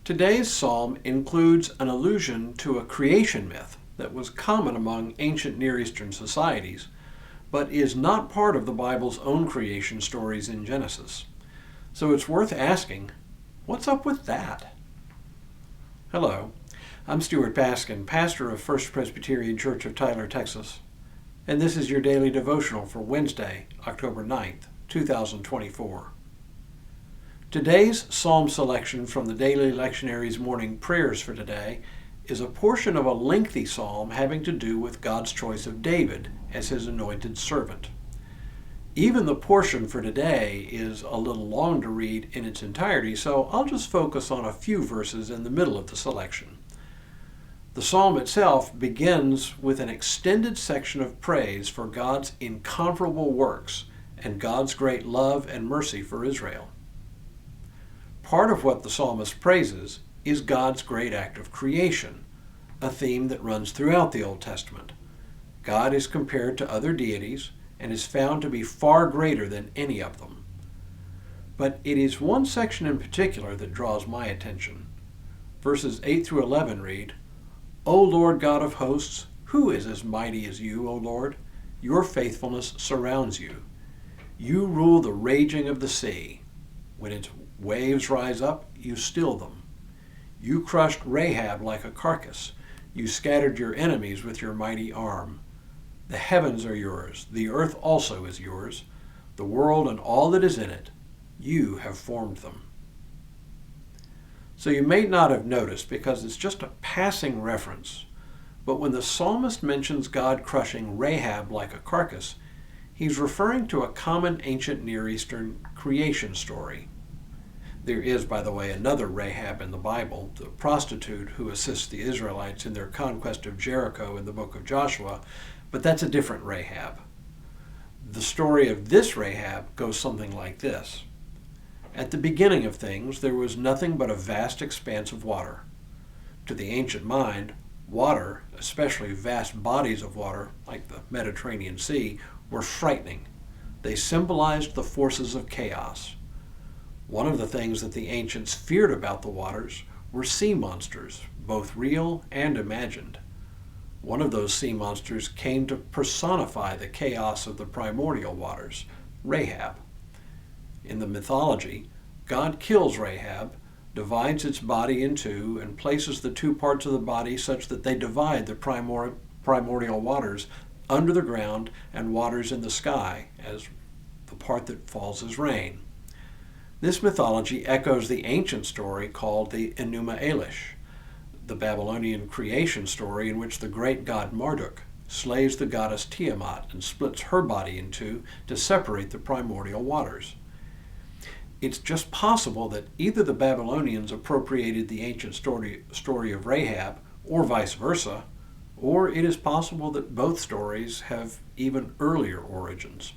Today's psalm includes an allusion to a creation myth that was common among ancient Near Eastern societies, but is not part of the Bible's own creation stories in Genesis. So it's worth asking, what's up with that? Hello, I'm Stuart Baskin, pastor of First Presbyterian Church of Tyler, Texas, and this is your daily devotional for Wednesday, October 9th, 2024. Today's psalm selection from the Daily Lectionary's morning prayers for today is a portion of a lengthy psalm having to do with God's choice of David as his anointed servant. Even the portion for today is a little long to read in its entirety, so I'll just focus on a few verses in the middle of the selection. The psalm itself begins with an extended section of praise for God's incomparable works and God's great love and mercy for Israel. Part of what the psalmist praises is God's great act of creation, a theme that runs throughout the Old Testament. God is compared to other deities and is found to be far greater than any of them. But it is one section in particular that draws my attention. Verses 8 through 11 read, "O Lord God of hosts, who is as mighty as you, O Lord? Your faithfulness surrounds you. You rule the raging of the sea. When its waves rise up, you still them. You crushed Rahab like a carcass. You scattered your enemies with your mighty arm. The heavens are yours. The earth also is yours. The world and all that is in it. You have formed them." So you may not have noticed because it's just a passing reference, but when the psalmist mentions God crushing Rahab like a carcass, he's referring to a common ancient Near Eastern creation story. There is, by the way, another Rahab in the Bible, the prostitute who assists the Israelites in their conquest of Jericho in the book of Joshua, but that's a different Rahab. The story of this Rahab goes something like this. At the beginning of things, there was nothing but a vast expanse of water. To the ancient mind, water, especially vast bodies of water, like the Mediterranean Sea, were frightening. They symbolized the forces of chaos. One of the things that the ancients feared about the waters were sea monsters, both real and imagined. One of those sea monsters came to personify the chaos of the primordial waters, Rahab. In the mythology, God kills Rahab, divides its body in two, and places the two parts of the body such that they divide the primordial waters under the ground and waters in the sky, as the part that falls as rain. This mythology echoes the ancient story called the Enuma Elish, the Babylonian creation story in which the great god Marduk slays the goddess Tiamat and splits her body in two to separate the primordial waters. It's just possible that either the Babylonians appropriated the ancient story of Rahab, or vice versa, or it is possible that both stories have even earlier origins.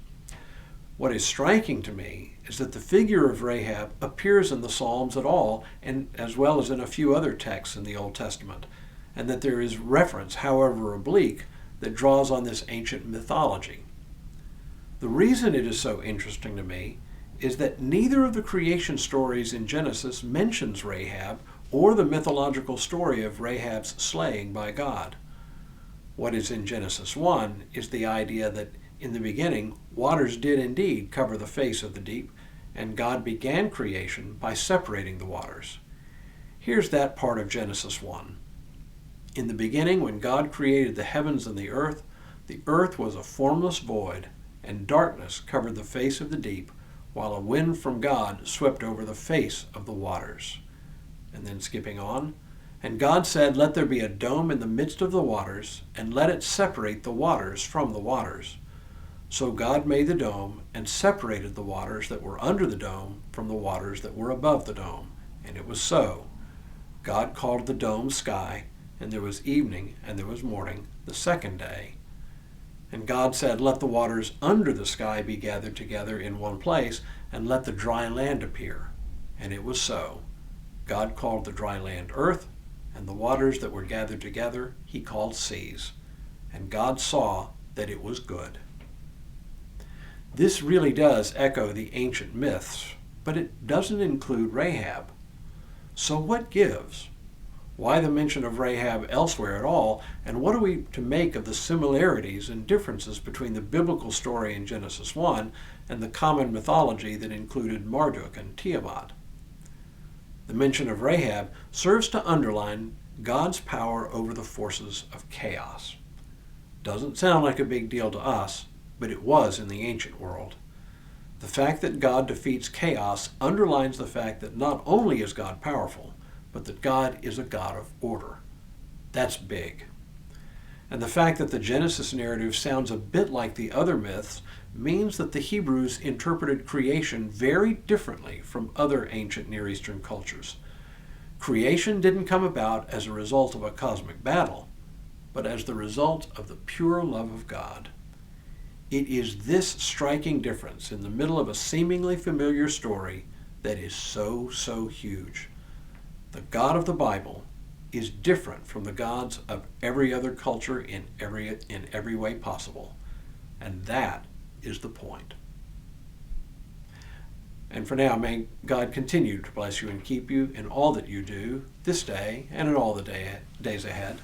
What is striking to me is that the figure of Rahab appears in the Psalms at all, and as well as in a few other texts in the Old Testament, and that there is reference, however oblique, that draws on this ancient mythology. The reason it is so interesting to me is that neither of the creation stories in Genesis mentions Rahab or the mythological story of Rahab's slaying by God. What is in Genesis 1 is the idea that in the beginning, waters did indeed cover the face of the deep, and God began creation by separating the waters. Here's that part of Genesis 1. In the beginning, when God created the heavens and the earth was a formless void, and darkness covered the face of the deep, while a wind from God swept over the face of the waters. And then skipping on, "And God said, let there be a dome in the midst of the waters, and let it separate the waters from the waters. So God made the dome and separated the waters that were under the dome from the waters that were above the dome. And it was so. God called the dome sky, and there was evening and there was morning, the second day. And God said, let the waters under the sky be gathered together in one place, and let the dry land appear. And it was so. God called the dry land earth, and the waters that were gathered together he called seas. And God saw that it was good." This really does echo the ancient myths, but it doesn't include Rahab. So what gives? Why the mention of Rahab elsewhere at all, and what are we to make of the similarities and differences between the biblical story in Genesis 1 and the common mythology that included Marduk and Tiamat? The mention of Rahab serves to underline God's power over the forces of chaos. Doesn't sound like a big deal to us, but it was in the ancient world. The fact that God defeats chaos underlines the fact that not only is God powerful, but that God is a God of order. That's big. And the fact that the Genesis narrative sounds a bit like the other myths means that the Hebrews interpreted creation very differently from other ancient Near Eastern cultures. Creation didn't come about as a result of a cosmic battle, but as the result of the pure love of God. It is this striking difference in the middle of a seemingly familiar story that is so huge. The God of the Bible is different from the gods of every other culture in every way possible. And that is the point. And for now, may God continue to bless you and keep you in all that you do this day and in all the days ahead.